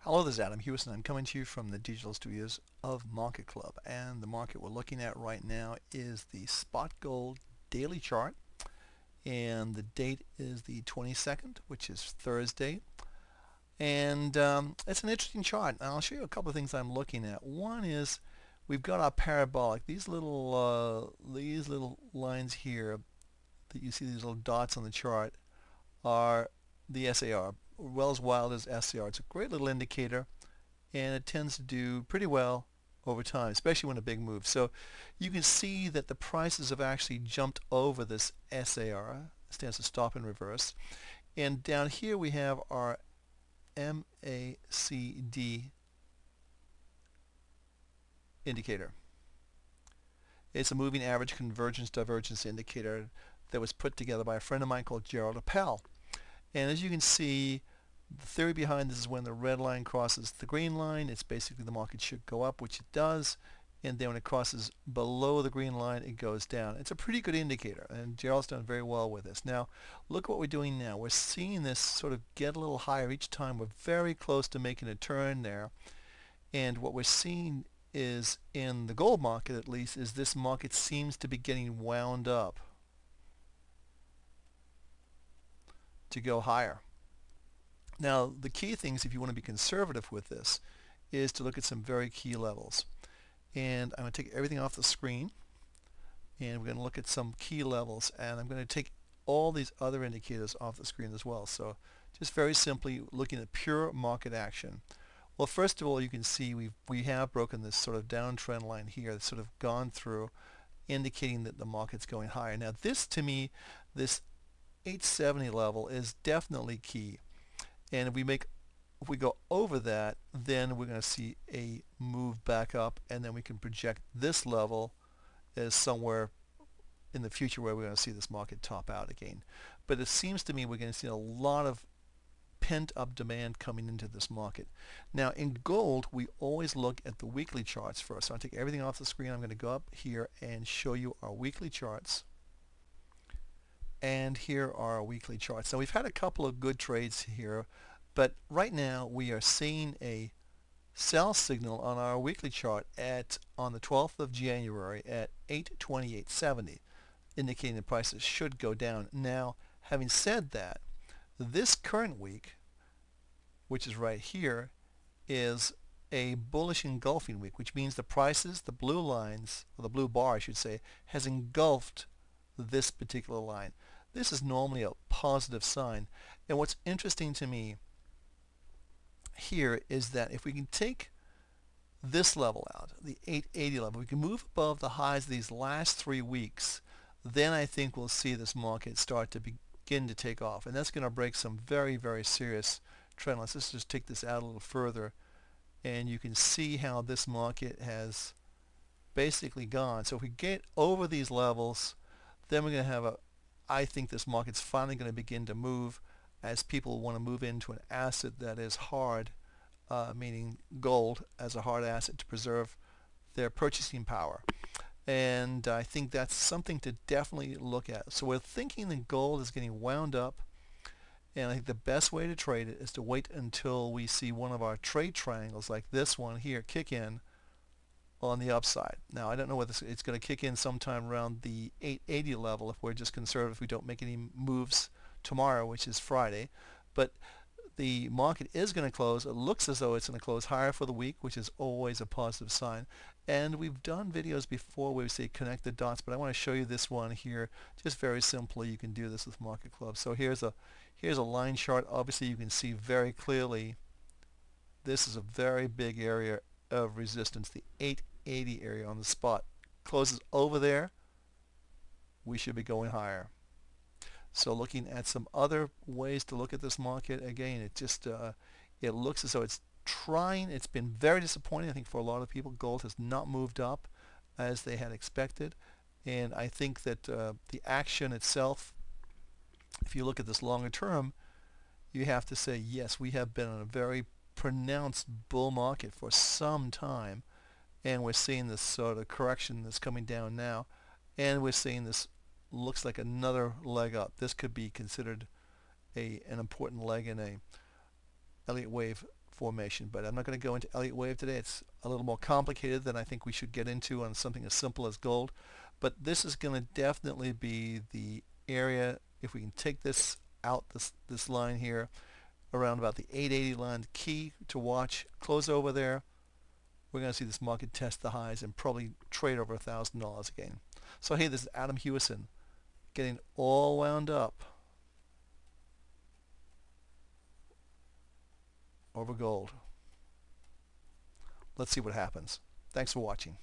Hello, this is Adam Hewison. I'm coming to you from the digital studios of Market Club, and the market we're looking at right now is the spot gold daily chart, and the date is the 22nd, which is Thursday. And it's an interesting chart, and I'll show you a couple of things I'm looking at. One is we've got our parabolic. These little lines here that you see, these little dots on the chart, are the SAR, Wells Wilder's SAR. It's a great little indicator, and it tends to do pretty well over time, especially when a big move. So you can see that the prices have actually jumped over this SAR, stands to stop and reverse. And down here we have our MACD indicator. It's a moving average convergence divergence indicator that was put together by a friend of mine called Gerald Appel. And as you can see, the theory behind this is when the red line crosses the green line, it's basically the market should go up, which it does. And then when it crosses below the green line, it goes down. It's a pretty good indicator, and Gerald's done very well with this. Now, look what we're doing now. We're seeing this sort of get a little higher each time. We're very close to making a turn there. And what we're seeing is, in the gold market at least, is this market seems to be getting wound up to go higher. Now, the key things, if you want to be conservative with this, is to look at some very key levels. And I'm going to take everything off the screen, and we're going to look at some key levels. And I'm going to take all these other indicators off the screen as well. So just very simply looking at pure market action. Well, first of all, you can see we have broken this sort of downtrend line here that's sort of gone through, indicating that the market's going higher. Now, this, to me, this 870 level is definitely key. And if we go over that, then we're going to see a move back up, and then we can project this level as somewhere in the future where we're going to see this market top out again. But it seems to me we're going to see a lot of pent-up demand coming into this market. Now, in gold, we always look at the weekly charts first. So I'll take everything off the screen. I'm going to go up here and show you our weekly charts. And here are our weekly charts. Now, we've had a couple of good trades here, but right now we are seeing a sell signal on our weekly chart on the 12th of January at 828.70, indicating the prices should go down. Now, having said that, this current week, which is right here, is a bullish engulfing week, which means the prices, the blue lines, or the blue bar I should say, has engulfed this particular line. This is normally a positive sign. And what's interesting to me here is that if we can take this level out, the 880 level, we can move above the highs of these last 3 weeks, then I think we'll see this market start to begin to take off. And that's going to break some very, very serious trend lines. Let's just take this out a little further, and you can see how this market has basically gone. So if we get over these levels, then we're going to have I think this market's finally going to begin to move as people want to move into an asset that is hard, meaning gold as a hard asset to preserve their purchasing power. And I think that's something to definitely look at. So we're thinking that gold is getting wound up, and I think the best way to trade it is to wait until we see one of our trade triangles like this one here kick in on the upside. Now, I don't know whether it's going to kick in sometime around the 880 level if we're just conservative, if we don't make any moves tomorrow, which is Friday. But the market is going to close. It looks as though it's going to close higher for the week, which is always a positive sign. And we've done videos before where we say connect the dots, but I want to show you this one here. Just very simply, you can do this with Market Club. So here's a line chart. Obviously, you can see very clearly this is a very big area of resistance. The 880 area on the spot closes over there, we should be going higher. So looking at some other ways to look at this market, again, it looks as though it's trying. It's been very disappointing, I think, for a lot of people. Gold has not moved up as they had expected, and I think that the action itself, if you look at this longer term, you have to say, yes, we have been in a very pronounced bull market for some time, and we're seeing this sort of correction that's coming down now, and we're seeing this looks like another leg up. This could be considered an important leg in a Elliott wave for formation. But I'm not going to go into Elliott wave today. It's a little more complicated than I think we should get into on something as simple as gold. But this is going to definitely be the area, if we can take this out, this line here, around about the 880 line, the key to watch, close over there. We're going to see this market test the highs and probably trade over $1,000 again. So hey, this is Adam Hewison getting all wound up over gold. Let's see what happens. Thanks for watching.